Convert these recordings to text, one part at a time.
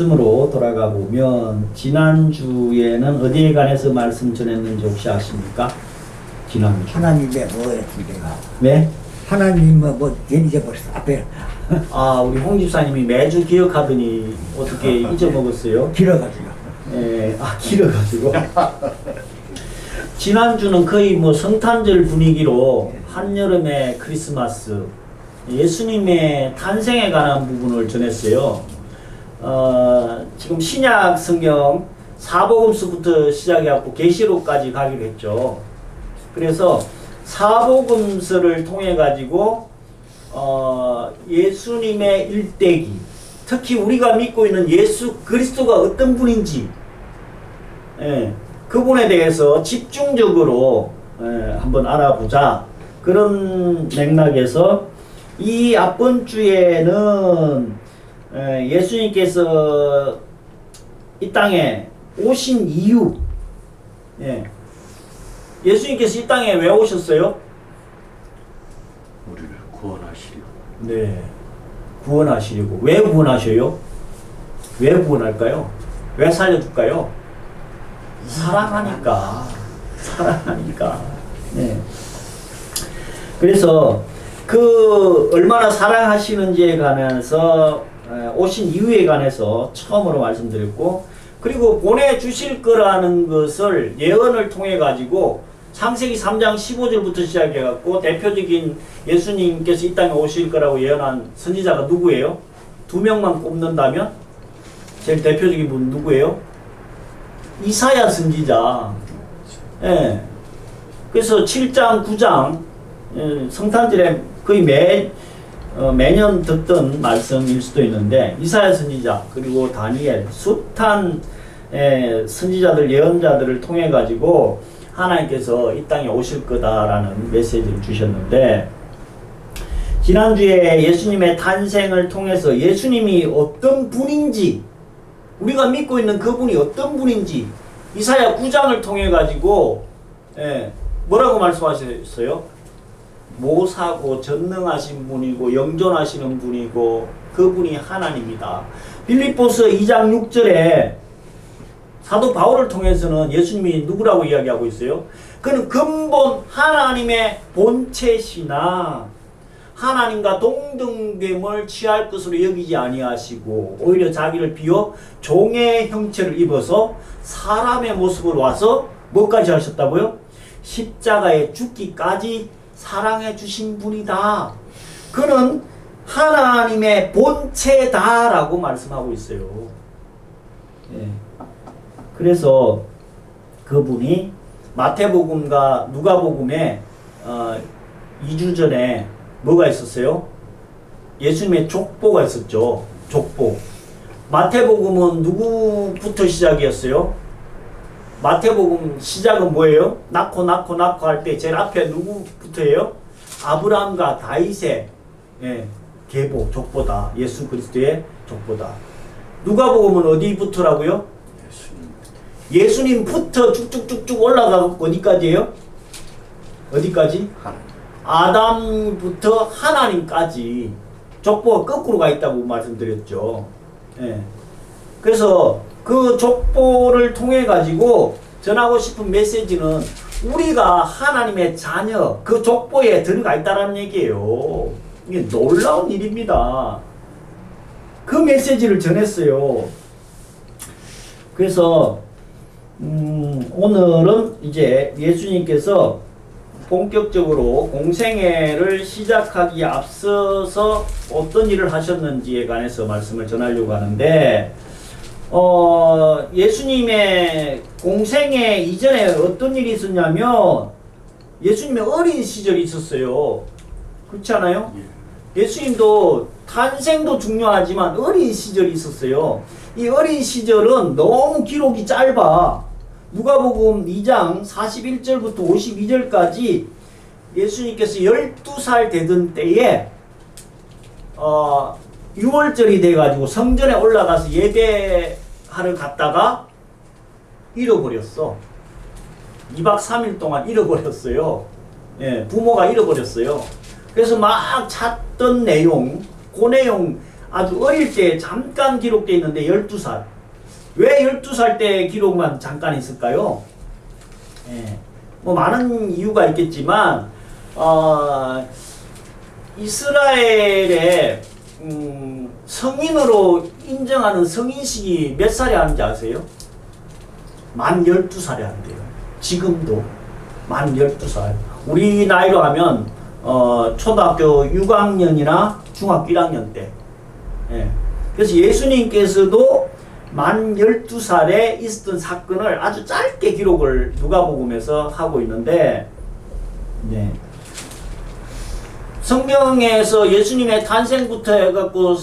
말씀으로 돌아가 보면 지난주에는 어디에 관해서 말씀 전했는지 혹시 아십니까? 지난주. 하나님의 뭐였지 내가? 네? 하나님 뭐 잊어버렸어 앞에 우리 홍 집사님이 매주 기억하더니 어떻게 잊어먹었어요? 길어가지고. 예, 길어가지고. 지난주는 거의 뭐 성탄절 분위기로 한여름의 크리스마스, 예수님의 탄생에 관한 부분을 전했어요. 지금 신약 성경 사복음서부터 시작해갖고 계시록까지 가기로 했죠. 그래서 사복음서를 통해 가지고 예수님의 일대기, 특히 우리가 믿고 있는 예수 그리스도가 어떤 분인지, 그분에 대해서 집중적으로 한번 알아보자. 그런 맥락에서 이 앞번 주에는 예수님께서 이 땅에 오신 이유, 예수님께서 이 땅에 왜 오셨어요? 우리를 구원하시려. 네, 구원하시려고. 왜 구원하셔요? 왜 구원할까요? 왜 살려줄까요? 사랑하니까. 사랑하니까. 네. 그래서 얼마나 사랑하시는지에 관해서 오신 이유에 관해서 처음으로 말씀드렸고, 그리고 보내주실 거라는 것을 예언을 통해 가지고 창세기 3장 15절부터 시작해 갖고 대표적인 예수님께서 이 땅에 오실 거라고 예언한 선지자가 누구예요? 2명만 꼽는다면 제일 대표적인 분 누구예요? 이사야 선지자. 그래서 7장 9장 성탄절에 거의 매년 듣던 말씀일 수도 있는데, 이사야 선지자 그리고 다니엘 숱한 선지자들 예언자들을 통해 가지고 하나님께서 이 땅에 오실 거다라는 메시지를 주셨는데, 지난주에 예수님의 탄생을 통해서 예수님이 어떤 분인지, 우리가 믿고 있는 그분이 어떤 분인지 이사야 9장을 통해 가지고 뭐라고 말씀하셨어요? 모사고 전능하신 분이고 영존하시는 분이고 그분이 하나님이다. 빌립보서 2장 6절에 사도 바울을 통해서는 예수님이 누구라고 이야기하고 있어요? 그는 근본 하나님의 본체시나 하나님과 동등됨을 취할 것으로 여기지 아니하시고 오히려 자기를 비워 종의 형체를 입어서 사람의 모습으로 와서 뭐까지 하셨다고요? 십자가에 죽기까지 사랑해 주신 분이다. 그는 하나님의 본체다라고 말씀하고 있어요. 그래서 그분이 마태복음과 누가복음에 2주 전에 뭐가 있었어요? 예수님의 족보가 있었죠. 족보. 마태복음은 누구부터 시작이었어요? 마태복음 시작은 뭐예요? 낳고 할 때 제일 앞에 누구부터예요? 아브라함과 다윗의 계보, 족보다. 예수 그리스도의 족보다. 누가복음은 어디부터라고요? 예수님부터 쭉쭉쭉쭉 올라가고 어디까지예요? 어디까지? 아담부터 하나님까지 족보가 거꾸로 가 있다고 말씀드렸죠. 그래서 그 족보를 통해 가지고 전하고 싶은 메시지는 우리가 하나님의 자녀, 그 족보에 들어가 있다는 얘기예요. 이게 놀라운 일입니다. 그 메시지를 전했어요. 그래서 오늘은 이제 예수님께서 본격적으로 공생애를 시작하기에 앞서서 어떤 일을 하셨는지에 관해서 말씀을 전하려고 하는데, 예수님의 공생애 이전에 어떤 일이 있었냐면 예수님의 어린 시절이 있었어요. 그렇지 않아요? 예수님도 탄생도 중요하지만 어린 시절이 있었어요. 이 어린 시절은 너무 기록이 짧아. 누가복음 2장 41절부터 52절까지 예수님께서 12살 되던 때에 6월절이 돼가지고 성전에 올라가서 예배하러 갔다가 잃어버렸어. 2박 3일 동안 잃어버렸어요. 부모가 잃어버렸어요. 그래서 막 찾던 내용, 그 내용 아주 어릴 때 잠깐 기록되어 있는데 12살. 왜 12살 때 기록만 잠깐 있을까요? 예. 뭐 많은 이유가 있겠지만 이스라엘의 성인으로 인정하는 성인식이 몇 살에 하는지 아세요? 만 12살에 한대요. 지금도 만 12살. 우리 나이로 하면 초등학교 6학년이나 중학교 1학년 때. 예. 그래서 예수님께서도 만 12살에 있었던 사건을 아주 짧게 기록을 누가복음에서 하고 있는데, 네. 성경에서 예수님의 탄생부터 해갖고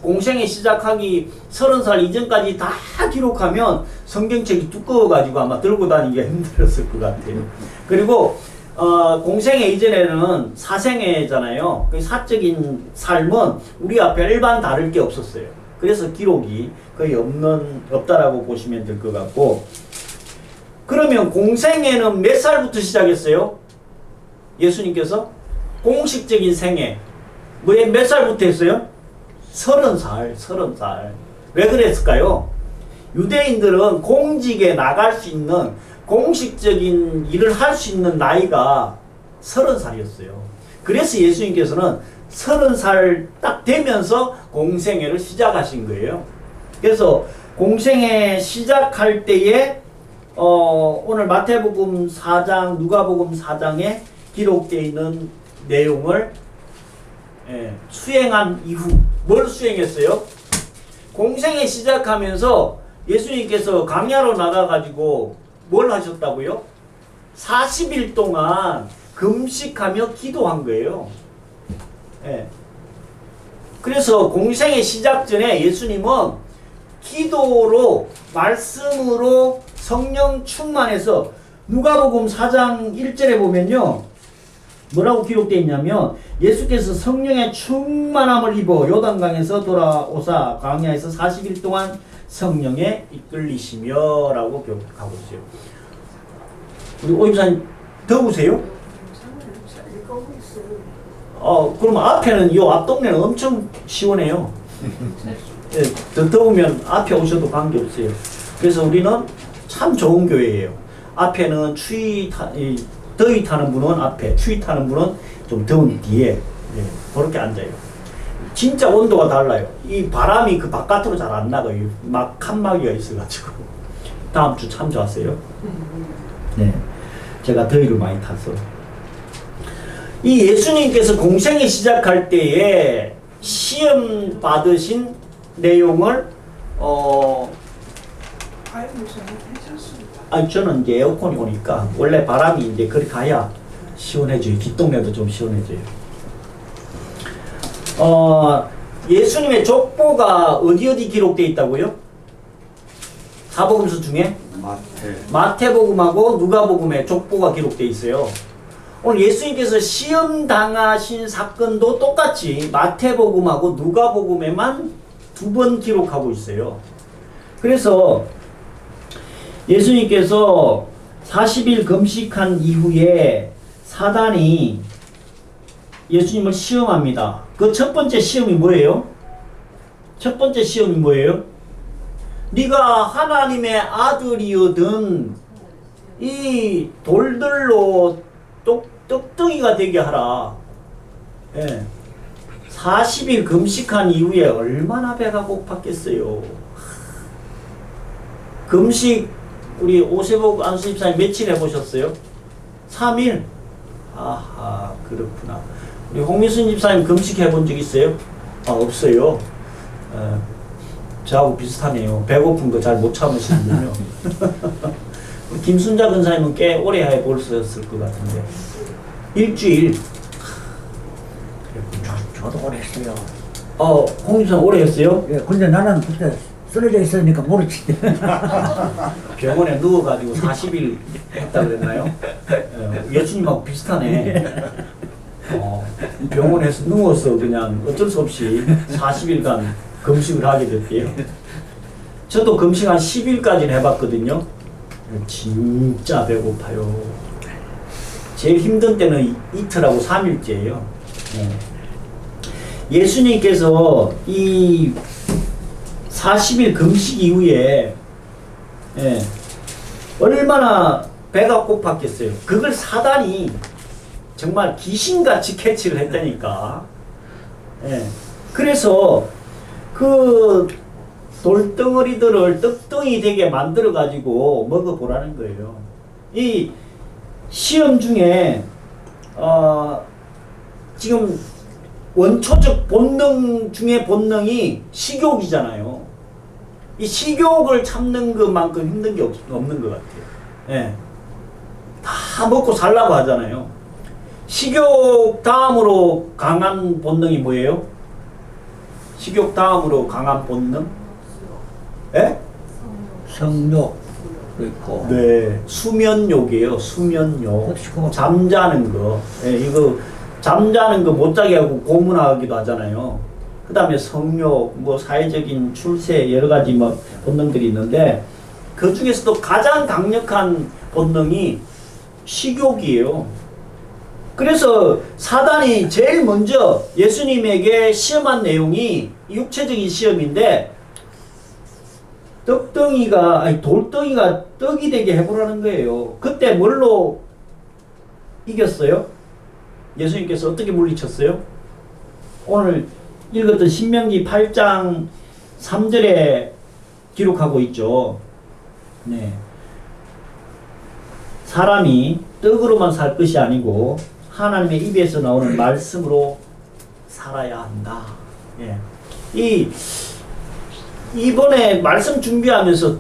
공생에 시작하기 30살 이전까지 다 기록하면 성경책이 두꺼워가지고 아마 들고 다니기가 힘들었을 것 같아요. 그리고 공생애 이전에는 사생애잖아요. 그 사적인 삶은 우리 앞에 일반 다를 게 없었어요. 그래서 기록이 거의 없다라고 보시면 될 것 같고, 그러면 공생애는 몇 살부터 시작했어요? 예수님께서 공식적인 생애 몇 살부터 했어요? 30살. 왜 그랬을까요? 유대인들은 공직에 나갈 수 있는 공식적인 일을 할 수 있는 나이가 30살이었어요. 그래서 예수님께서는 30살 딱 되면서 공생애를 시작하신 거예요. 그래서 공생애 시작할 때에 오늘 마태복음 4장, 누가복음 4장에 기록되어 있는 내용을 수행한 이후 뭘 수행했어요? 공생애 시작하면서 예수님께서 강야로 나가가지고 뭘 하셨다고요? 40일 동안 금식하며 기도한 거예요. 예. 그래서 공생애 시작 전에 예수님은 기도로, 말씀으로 성령 충만해서 누가복음 4장 1절에 보면요, 뭐라고 기록되어 있냐면 예수께서 성령의 충만함을 입어 요단강에서 돌아오사 광야에서 40일 동안 성령에 이끌리시며 라고 기록하고 있어요. 우리 오임사님 더우세요? 그럼 앞에는 요 앞동네는 엄청 시원해요. 예, 더 더우면 앞에 오셔도 관계없어요. 그래서 우리는 참 좋은 교회예요. 앞에는 더위 타는 분은 앞에, 추위 타는 분은 좀 더운 뒤에, 예, 그렇게 앉아요. 진짜 온도가 달라요. 이 바람이 그 바깥으로 잘 안 나가요. 막 칸막이가 있어가지고. 다음 주 참 좋았어요. 네, 제가 더위를 많이 타서. 이 예수님께서 공생애 시작할 때에 시험 받으신 내용을 저는 이제 에어컨이 오니까 원래 바람이 이제 그리 가야 시원해져요. 뒷동네도 좀 시원해져요. 예수님의 족보가 어디 기록되어 있다고요? 사복음서 중에? 마태복음하고 누가복음에 족보가 기록되어 있어요. 오늘 예수님께서 시험 당하신 사건도 똑같이 마태복음하고 누가복음에만 2번 기록하고 있어요. 그래서 예수님께서 40일 금식한 이후에 사단이 예수님을 시험합니다. 그 첫 번째 시험이 뭐예요? 첫 번째 시험이 뭐예요? 네가 하나님의 아들이거든 이 돌들로 떡덩이가 되게 하라. 예. 40일 금식한 이후에 얼마나 배가 고팠겠어요. 금식 우리 오세복 안수집사님 며칠 해보셨어요? 3일? 아하, 그렇구나. 우리 홍미순 집사님 금식 해본 적 있어요? 없어요. 저하고 비슷하네요. 배고픈 거 잘 못 참으시는군요. 우리 김순자 근사님은 꽤 오래 해보셨을 것 같은데. 일주일. 저도 오래 했어요. 홍 집사님 오래 했어요? 예, 근데 나는 그때 쓰러져 있으니까 모르지. 병원에 누워가지고 40일 했다 그랬나요? 예수님하고 비슷하네. 병원에서 누워서 그냥 어쩔 수 없이 40일간 금식을 하게 됐대요. 저도 금식 한 10일까지는 해봤거든요. 진짜 배고파요. 제일 힘든 때는 이틀하고 3일째예요. 예수님께서 이 40일 금식 이후에 얼마나 배가 고팠겠어요. 그걸 사단이 정말 귀신같이 캐치를 했다니까. 그래서 그 돌덩어리들을 떡덩이 되게 만들어 가지고 먹어보라는 거예요. 이 시험 중에 지금 원초적 본능 중에 본능이 식욕이잖아요. 이 식욕을 참는 것만큼 힘든 게 없는 것 같아요. 다 먹고 살라고 하잖아요. 식욕 다음으로 강한 본능이 뭐예요? 식욕 다음으로 강한 본능? 성욕도 있고. 네, 수면욕이에요. 수면욕. 그렇죠. 잠자는 거. 이거 잠자는 거 못 자게 하고 고문하기도 하잖아요. 그 다음에 성욕, 뭐 사회적인 출세 여러 가지 뭐 본능들이 있는데 그 중에서도 가장 강력한 본능이 식욕이에요. 그래서 사단이 제일 먼저 예수님에게 시험한 내용이 육체적인 시험인데 돌덩이가 떡이 되게 해보라는 거예요. 그때 뭘로 이겼어요? 예수님께서 어떻게 물리쳤어요? 오늘 읽었던 신명기 8장 3절에 기록하고 있죠. 네. 사람이 떡으로만 살 것이 아니고 하나님의 입에서 나오는 말씀으로 살아야 한다. 이번에 말씀 준비하면서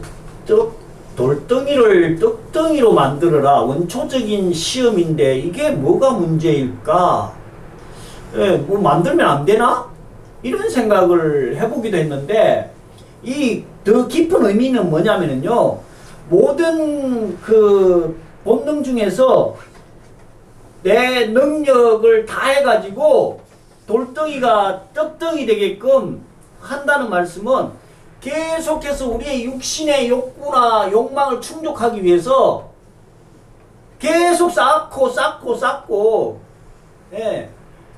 돌덩이를 떡덩이로 만들어라. 원초적인 시험인데 이게 뭐가 문제일까? 뭐 만들면 안 되나? 이런 생각을 해보기도 했는데 이 더 깊은 의미는 뭐냐면요. 모든 그 본능 중에서 내 능력을 다 해가지고 돌덩이가 떡덩이 되게끔 한다는 말씀은 계속해서 우리의 육신의 욕구나 욕망을 충족하기 위해서 계속 쌓고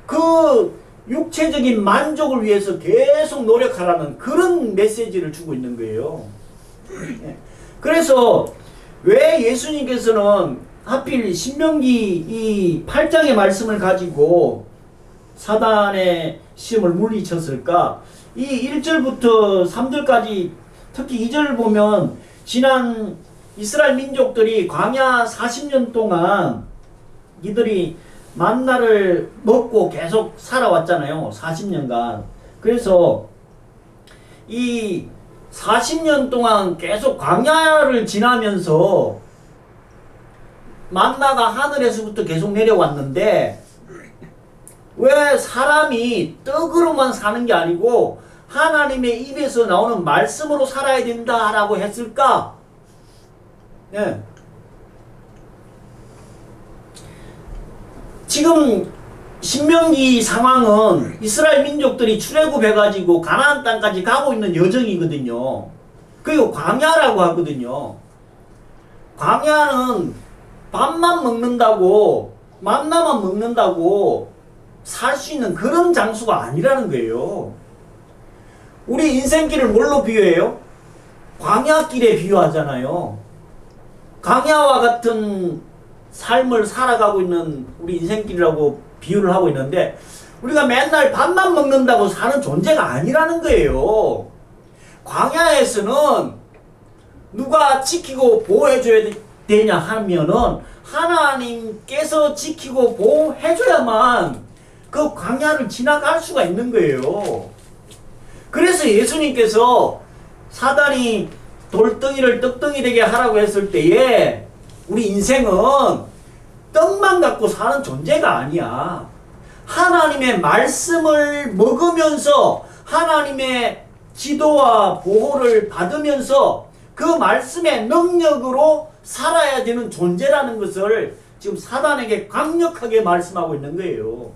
그 육체적인 만족을 위해서 계속 노력하라는 그런 메시지를 주고 있는 거예요. 그래서 왜 예수님께서는 하필 신명기 이 8장의 말씀을 가지고 사단의 시험을 물리쳤을까? 이 1절부터 3절까지 특히 2절 보면 지난 이스라엘 민족들이 광야 40년 동안 이들이 만나를 먹고 계속 살아왔잖아요. 40년간. 그래서 이 40년 동안 계속 광야를 지나면서 만나가 하늘에서부터 계속 내려왔는데 왜 사람이 떡으로만 사는 게 아니고 하나님의 입에서 나오는 말씀으로 살아야 된다라고 했을까? 지금 신명기 상황은 이스라엘 민족들이 출애굽해가지고 가나안 땅까지 가고 있는 여정이거든요. 그리고 광야라고 하거든요. 광야는 밥만 먹는다고 만나만 먹는다고 살 수 있는 그런 장소가 아니라는 거예요. 우리 인생길을 뭘로 비유해요? 광야길에 비유하잖아요. 광야와 같은 삶을 살아가고 있는 우리 인생길이라고 비유를 하고 있는데 우리가 맨날 밥만 먹는다고 사는 존재가 아니라는 거예요. 광야에서는 누가 지키고 보호해줘야 되냐 하면은 하나님께서 지키고 보호해줘야만 그 광야를 지나갈 수가 있는 거예요. 그래서 예수님께서 사단이 돌덩이를 떡덩이 되게 하라고 했을 때에 우리 인생은 떡만 갖고 사는 존재가 아니야. 하나님의 말씀을 먹으면서 하나님의 지도와 보호를 받으면서 그 말씀의 능력으로 살아야 되는 존재라는 것을 지금 사단에게 강력하게 말씀하고 있는 거예요.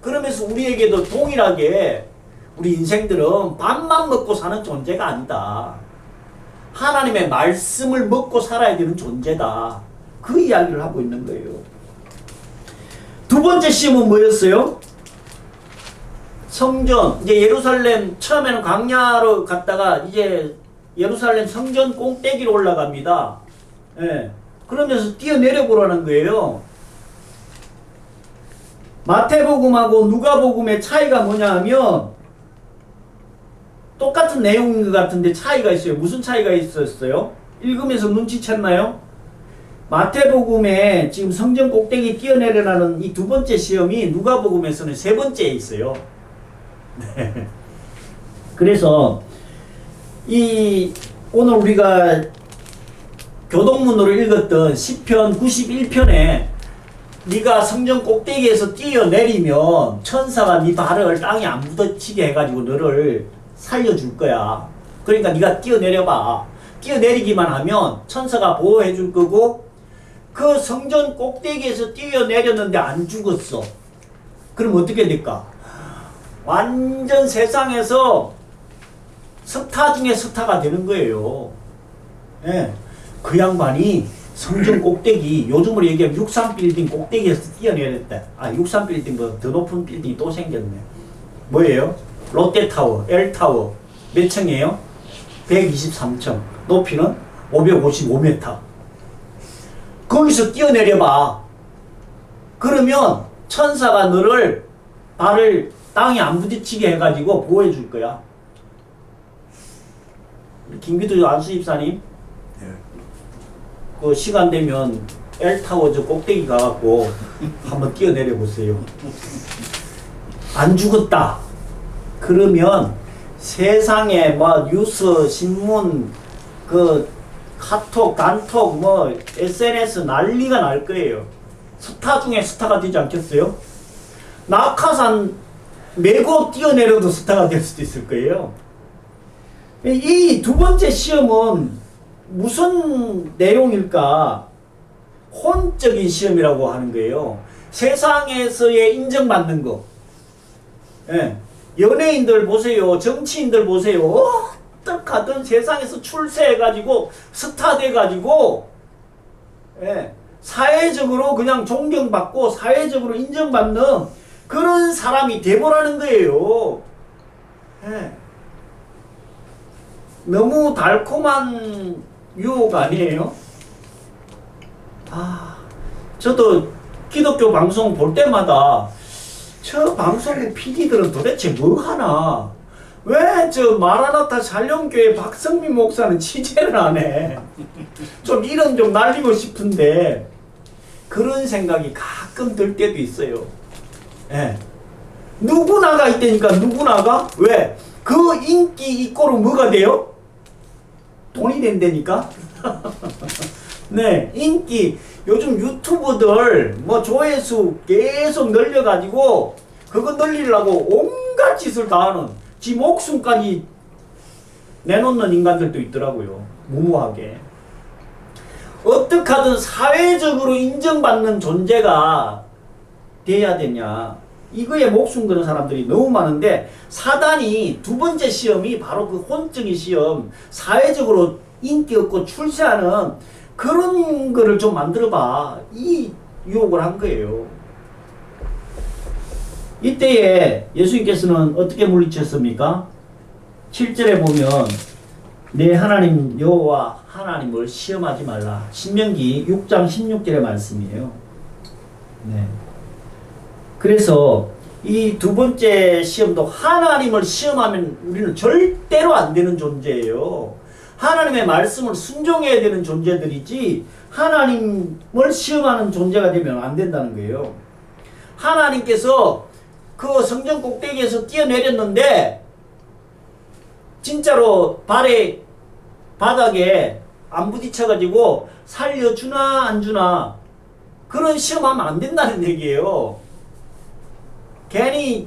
그러면서 우리에게도 동일하게 우리 인생들은 밥만 먹고 사는 존재가 아니다. 하나님의 말씀을 먹고 살아야 되는 존재다. 그 이야기를 하고 있는 거예요. 두 번째 시험은 뭐였어요? 성전, 이제 예루살렘, 처음에는 광야로 갔다가 이제 예루살렘 성전 꼭대기로 올라갑니다. 예. 그러면서 뛰어내려 보라는 거예요. 마태복음하고 누가복음의 차이가 뭐냐 하면 똑같은 내용인 것 같은데 차이가 있어요. 무슨 차이가 있었어요? 읽으면서 눈치챘나요? 마태복음에 지금 성전 꼭대기 뛰어내려라는 이 두 번째 시험이 누가복음에서는 세 번째에 있어요. 네. 그래서 이 오늘 우리가 교동문으로 읽었던 시편 91편에 네가 성전 꼭대기에서 뛰어내리면 천사가 네 발을 땅에 안 부딪히게 해가지고 너를 살려줄 거야. 그러니까 네가 뛰어내려봐. 뛰어내리기만 하면 천사가 보호해 줄 거고, 그 성전 꼭대기에서 뛰어내렸는데 안 죽었어. 그럼 어떻게 될까? 완전 세상에서 스타 중에 스타가 되는 거예요. 예. 그 양반이 성전 꼭대기, 요즘으로 얘기하면 63빌딩 꼭대기에서 뛰어내렸다. 아, 63빌딩보다 더 높은 빌딩이 또 생겼네. 뭐예요? 롯데타워, L타워. 몇 층이에요? 123층. 높이는 555m. 거기서 뛰어내려봐. 그러면 천사가 너를 발을 땅에 안 부딪히게 해가지고 보호해 줄 거야. 김기도 안수집사님, 그 시간 되면 L타워 저 꼭대기 가갖고 한번 뛰어내려 보세요. 안 죽었다. 그러면 세상에 뭐 뉴스, 신문, 그 카톡, 단톡, 뭐 SNS 난리가 날 거예요. 스타 중에 스타가 되지 않겠어요? 낙하산 메고 뛰어내려도 스타가 될 수도 있을 거예요. 이 두 번째 시험은 무슨 내용일까? 혼적인 시험이라고 하는 거예요. 세상에서의 인정받는 거. 예. 연예인들 보세요. 정치인들 보세요. 어떡하든 세상에서 출세해가지고 스타 돼가지고, 예. 사회적으로 그냥 존경받고 사회적으로 인정받는 그런 사람이 돼보라는 거예요. 예. 너무 달콤한 유혹 아니에요? 아, 저도 기독교 방송 볼 때마다 저 방송국 PD들은 도대체 뭐 하나? 왜 저 마라나타 샬롬교회 박성민 목사는 취재를 안 해? 좀 이름 좀 날리고 싶은데 그런 생각이 가끔 들 때도 있어요. 예. 누구나가 있다니까, 누구나가? 왜? 그 인기 이꼬로 뭐가 돼요? 돈이 된다니까? 네, 인기. 요즘 유튜브들 뭐 조회수 계속 늘려가지고 그거 늘리려고 온갖 짓을 다 하는, 지 목숨까지 내놓는 인간들도 있더라고요. 무모하게. 어떻게 하든 사회적으로 인정받는 존재가 돼야 되냐, 이거에 목숨 거는 사람들이 너무 많은데, 사단이 두 번째 시험이 바로 그 혼적인 시험, 사회적으로 인기 없고 출세하는 그런 거를 좀 만들어봐, 이 유혹을 한 거예요. 이때에 예수님께서는 어떻게 물리쳤습니까? 7절에 보면 내 하나님 여호와 하나님을 시험하지 말라. 신명기 6장 16절의 말씀이에요. 네. 그래서 이 두 번째 시험도 하나님을 시험하면 우리는 절대로 안 되는 존재예요. 하나님의 말씀을 순종해야 되는 존재들이지 하나님을 시험하는 존재가 되면 안 된다는 거예요. 하나님께서 그 성전 꼭대기에서 뛰어내렸는데 진짜로 발에 바닥에 안 부딪혀가지고 살려주나 안 주나, 그런 시험하면 안 된다는 얘기예요. 괜히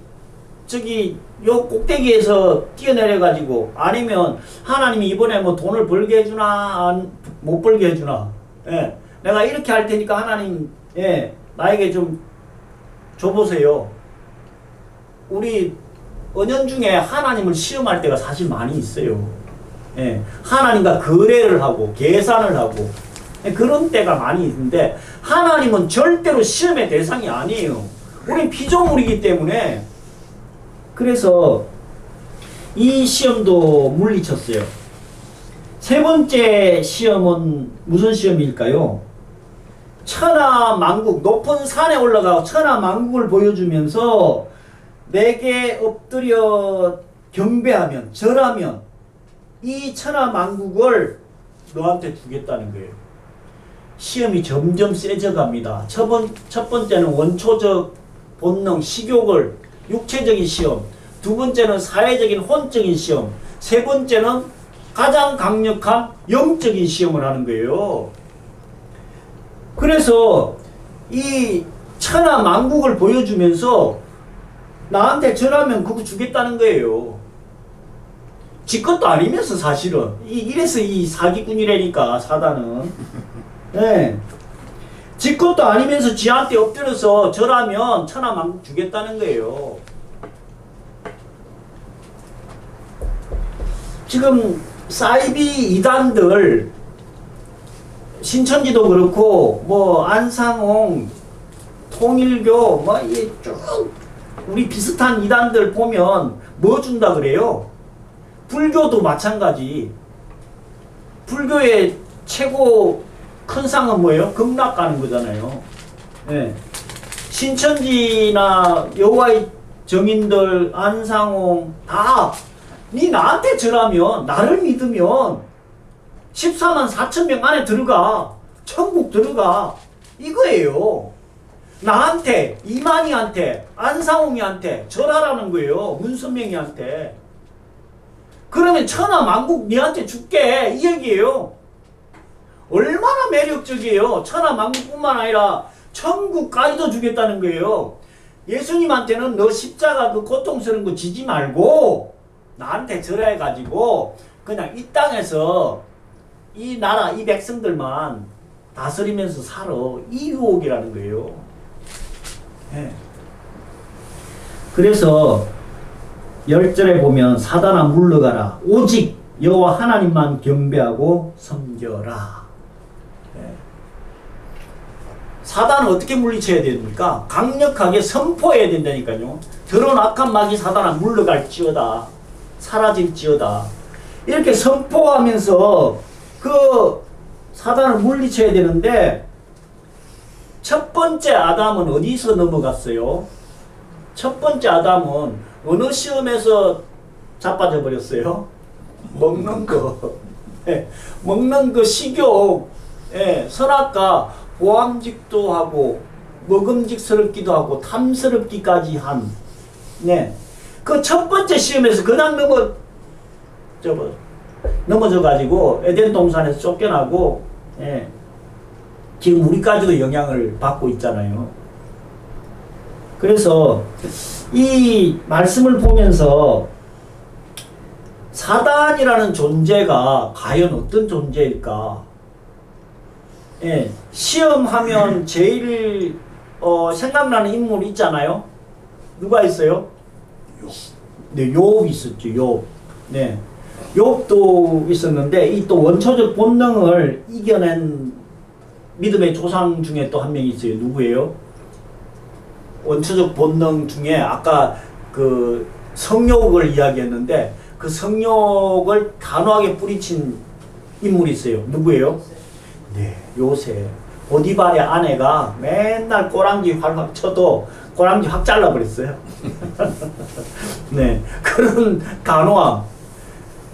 저기 요 꼭대기에서 뛰어내려가지고, 아니면 하나님이 이번에 뭐 돈을 벌게 해주나 못 벌게 해주나, 예, 내가 이렇게 할 테니까 하나님, 예, 나에게 좀 줘보세요. 우리 은연중에 하나님을 시험할 때가 사실 많이 있어요. 예, 하나님과 거래를 하고 계산을 하고, 예, 그런 때가 많이 있는데 하나님은 절대로 시험의 대상이 아니에요. 우린 피조물이기 때문에 그래서 이 시험도 물리쳤어요. 세 번째 시험은 무슨 시험일까요? 천하만국, 높은 산에 올라가 천하만국을 보여주면서 내게 엎드려 경배하면, 절하면 이 천하만국을 너한테 주겠다는 거예요. 시험이 점점 세져 갑니다. 첫 번째는 원초적 본능, 식욕을, 육체적인 시험. 두 번째는 사회적인 혼적인 시험. 세 번째는 가장 강력한 영적인 시험을 하는 거예요. 그래서 이 천하만국을 보여주면서 나한테 절하면 그거 주겠다는 거예요. 지 것도 아니면서 사실은. 이래서 이 사기꾼이라니까, 사단은. 네. 지 것도 아니면서 지한테 엎드려서 절하면 천하만국 주겠다는 거예요. 지금 사이비 이단들, 신천지도 그렇고 뭐 안상홍, 통일교 뭐 이 쭉 우리 비슷한 이단들 보면 뭐 준다 그래요? 불교도 마찬가지. 불교의 최고 큰 상은 뭐예요? 극락 가는 거잖아요. 네. 신천지나 여호와의 정인들, 안상홍 다 니 나한테 절하면, 나를 믿으면 14만 4천 명 안에 들어가. 천국 들어가. 이거예요. 나한테, 이만희한테, 안상홍이한테 절하라는 거예요. 문선명이한테. 그러면 천하만국 니한테 줄게. 이 얘기예요. 얼마나 매력적이에요. 천하만국뿐만 아니라 천국까지도 주겠다는 거예요. 예수님한테는 너 십자가 그 고통스러운 거 지지 말고 나한테 절해가지고 그냥 이 땅에서 이 나라, 이 백성들만 다스리면서 살아. 이 유혹이라는 거예요. 네. 그래서 10절에 보면 사단아 물러가라. 오직 여호와 하나님만 경배하고 섬겨라. 네. 사단은 어떻게 물리쳐야 됩니까? 강력하게 선포해야 된다니까요. 더러운 악한 마귀 사단아 물러갈지어다. 사라질지어다. 이렇게 선포하면서 그 사단을 물리쳐야 되는데, 첫 번째 아담은 어디서 넘어갔어요? 첫 번째 아담은 어느 시험에서 자빠져 버렸어요? 먹는 거. 예, 먹는 거 식욕, 예, 선악과 보암직도 하고 먹음직스럽기도 하고 탐스럽기까지 한, 네. 그 첫 번째 시험에서 그냥 넘어져 가지고 에덴 동산에서 쫓겨나고, 예, 지금 우리까지도 영향을 받고 있잖아요. 그래서 이 말씀을 보면서 사단이라는 존재가 과연 어떤 존재일까? 예, 시험하면 제일 생각나는 인물 있잖아요. 누가 있어요? 네, 욥 있었죠. 욥. 네, 욥도 있었는데 이 또 원초적 본능을 이겨낸 믿음의 조상 중에 또 한 명이 있어요. 누구예요? 원초적 본능 중에 아까 그 성욕을 이야기했는데 그 성욕을 단호하게 뿌리친 인물이 있어요. 누구예요? 네, 요셉. 보디발의 아내가 맨날 꼬랑지 활활 쳐도 꼬랑지 확 잘라버렸어요. 네, 그런 단호함.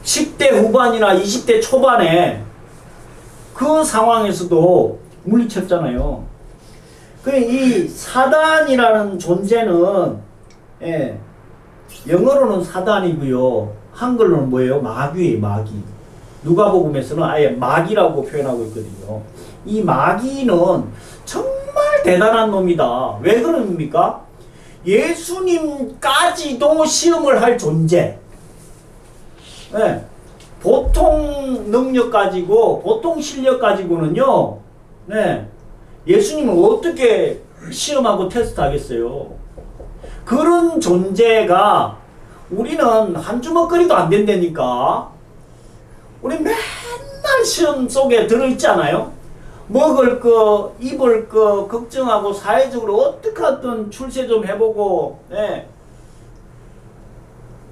10대 후반이나 20대 초반에 그 상황에서도 물리쳤잖아요. 이 사단이라는 존재는, 예, 영어로는 사단이고요. 한글로는 뭐예요? 마귀예요, 마귀. 누가복음에서는 아예 마귀라고 표현하고 있거든요. 이 마귀는 정말 대단한 놈이다. 왜 그럽니까? 예수님까지도 시험을 할 존재. 예, 보통 능력 가지고, 보통 실력 가지고는요, 네, 예수님은 어떻게 시험하고 테스트 하겠어요? 그런 존재가 우리는 한 주먹거리도 안 된다니까. 우리 맨날 시험 속에 들어있잖아요. 먹을 거, 입을 거 걱정하고 사회적으로 어떻게 하든 출세 좀 해보고, 네.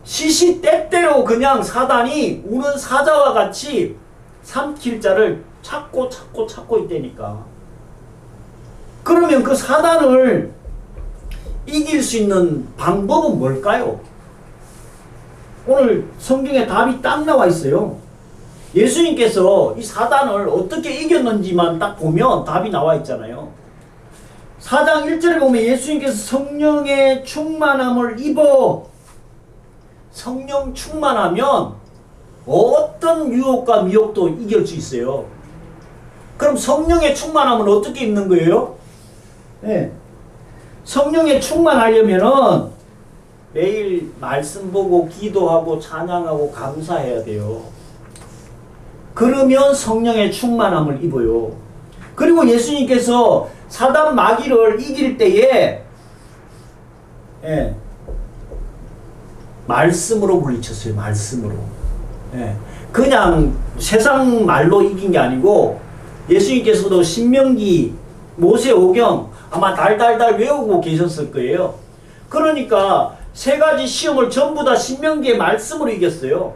시시때때로 그냥 사단이 우는 사자와 같이 삼킬 자를 찾고 있다니까. 그러면 그 사단을 이길 수 있는 방법은 뭘까요? 오늘 성경에 답이 딱 나와 있어요. 예수님께서 이 사단을 어떻게 이겼는지만 딱 보면 답이 나와 있잖아요. 4장 1절에 보면 예수님께서 성령의 충만함을 입어, 성령 충만하면 어떤 유혹과 미혹도 이길 수 있어요. 그럼 성령의 충만함은 어떻게 입는 거예요? 네. 성령에 충만하려면은 매일 말씀 보고 기도하고 찬양하고 감사해야 돼요. 그러면 성령의 충만함을 입어요. 그리고 예수님께서 사단 마귀를 이길 때에 말씀으로 물리쳤어요. 말씀으로. 그냥 세상 말로 이긴 게 아니고 예수님께서도 신명기, 모세오경 아마 달달달 외우고 계셨을 거예요. 그러니까 세 가지 시험을 전부 다 신명기의 말씀으로 이겼어요.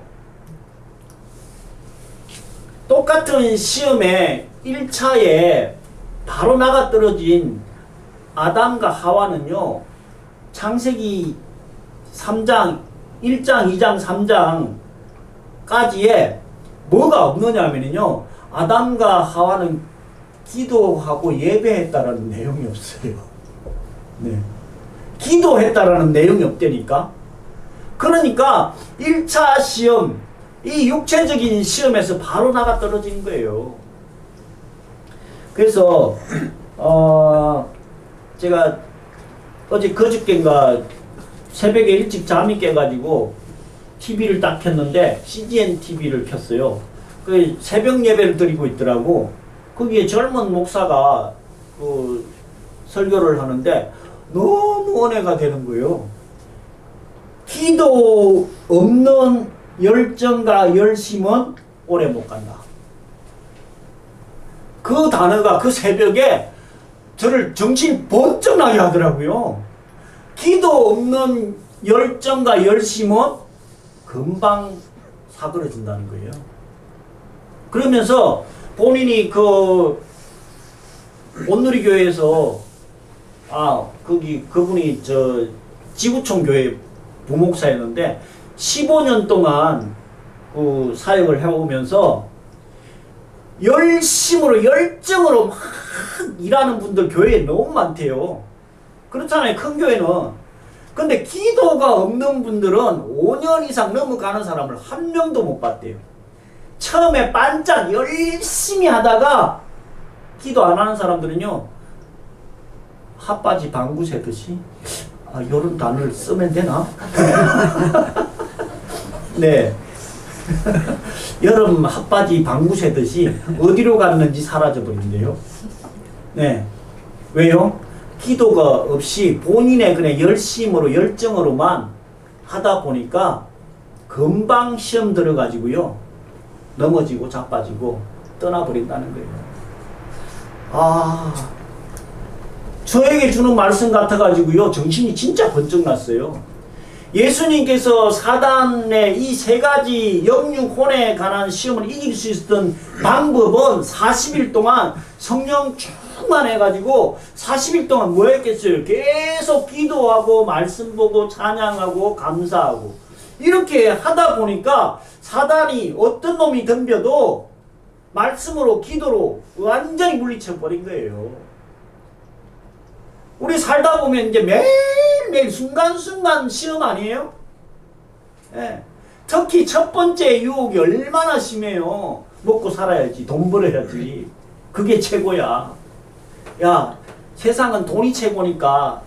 똑같은 시험에 1차에 바로 나가 떨어진 아담과 하와는요, 창세기 3장, 1장, 2장, 3장까지에 뭐가 없느냐면요, 아담과 하와는 기도하고 예배했다라는 내용이 없어요. 네. 기도했다라는 내용이 없다니까. 그러니까 1차 시험, 이 육체적인 시험에서 바로 나가 떨어진 거예요. 그래서 제가 어제 그저께인가 새벽에 일찍 잠이 깨가지고 TV를 딱 켰는데 CGN TV를 켰어요. 그 새벽 예배를 드리고 있더라고. 거기에 젊은 목사가 그 설교를 하는데 너무 은혜가 되는 거예요. 기도 없는 열정과 열심은 오래 못 간다. 그 단어가 그 새벽에 저를 정신 번쩍 나게 하더라고요. 기도 없는 열정과 열심은 금방 사그러진다는 거예요. 그러면서 본인이 그 온누리교회에서 그분이 저 지구촌 교회 부목사였는데 15년 동안 그 사역을 해오면서 열심으로 열정으로 막 일하는 분들 교회에 너무 많대요. 그렇잖아요, 큰 교회는. 근데 기도가 없는 분들은 5년 이상 넘어가는 사람을 한 명도 못 봤대요. 처음에 반짝 열심히 하다가 기도 안 하는 사람들은요, 핫바지 방구 새듯이 요런 단어를 쓰면 되나? 네. 여름 핫바지 방구 새듯이 어디로 갔는지 사라져버린대요. 네. 왜요? 기도가 없이 본인의 그냥 열심으로 열정으로만 하다 보니까 금방 시험 들어가지고요, 넘어지고 자빠지고 떠나버린다는 거예요. 저에게 주는 말씀 같아가지고요, 정신이 진짜 번쩍 났어요. 예수님께서 사단의 이 세 가지 영육혼에 관한 시험을 이길 수 있었던 방법은 40일 동안 성령 충만해가지고 40일 동안 뭐 했겠어요? 계속 기도하고 말씀 보고 찬양하고 감사하고 이렇게 하다 보니까 사단이 어떤 놈이 덤벼도 말씀으로 기도로 완전히 물리쳐 버린 거예요. 우리 살다 보면 이제 매일매일 순간순간 시험 아니에요? 예. 특히 첫 번째 유혹이 얼마나 심해요. 먹고 살아야지, 돈 벌어야지. 그게 최고야. 야, 세상은 돈이 최고니까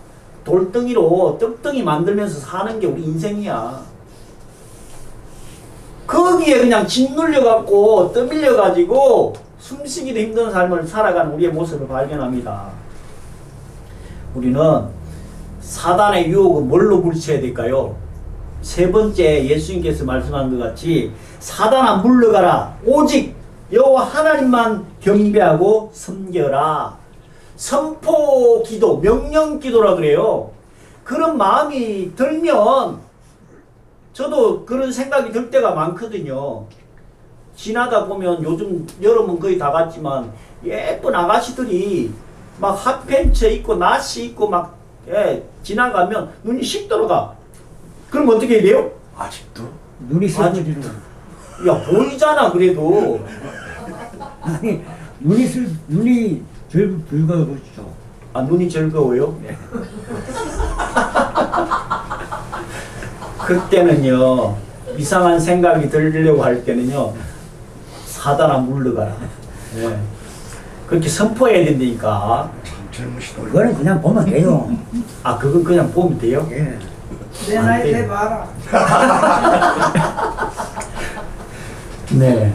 돌덩이로 떡덩이 만들면서 사는 게 우리 인생이야. 거기에 그냥 짓눌려갖고 떠밀려가지고 숨쉬기도 힘든 삶을 살아가는 우리의 모습을 발견합니다. 우리는 사단의 유혹은 뭘로 물리쳐야 될까요? 세 번째, 예수님께서 말씀한 것 같이 사단아 물러가라, 오직 여호와 하나님만 경배하고 섬겨라. 선포 기도, 명령 기도라 그래요. 그런 마음이 들면 저도 그런 생각이 들 때가 많거든요. 지나다 보면 요즘 여름은 거의 다 갔지만 예쁜 아가씨들이 막 핫팬츠 입고 나시 입고 막 지나가면 눈이 씩 들어가. 그럼 어떻게 해야 돼요? 아직도? 눈이 슬퍼지는. 야 보이잖아 그래도. 아니 눈이 즐거워지죠. 아 눈이 즐거워요? 네. 그때는요 이상한 생각이 들려고 할 때는요 사단아 물러가라. 예. 그렇게 선포해야 된다니까. 참 젊으시다. 그거는 그냥 보면 돼요. 아 그건 그냥 보면 돼요? 예. 내 나이 대봐라. 네.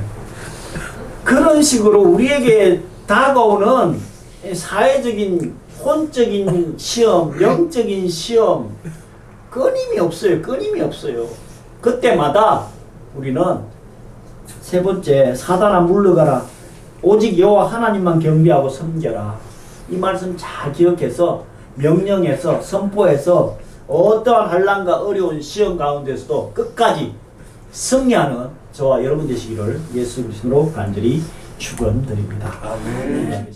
그런 식으로 우리에게 다가오는 사회적인 혼적인 시험, 영적인 시험 끊임이 없어요. 끊임이 없어요. 그때마다 우리는 세 번째 사단아 물러가라. 오직 여호와 하나님만 경배하고 섬겨라. 이 말씀 잘 기억해서 명령해서 선포해서 어떠한 환난과 어려운 시험 가운데서도 끝까지 승리하는 저와 여러분 되시기를 예수 그리스도로 간절히 축원드립니다. 아멘. 네.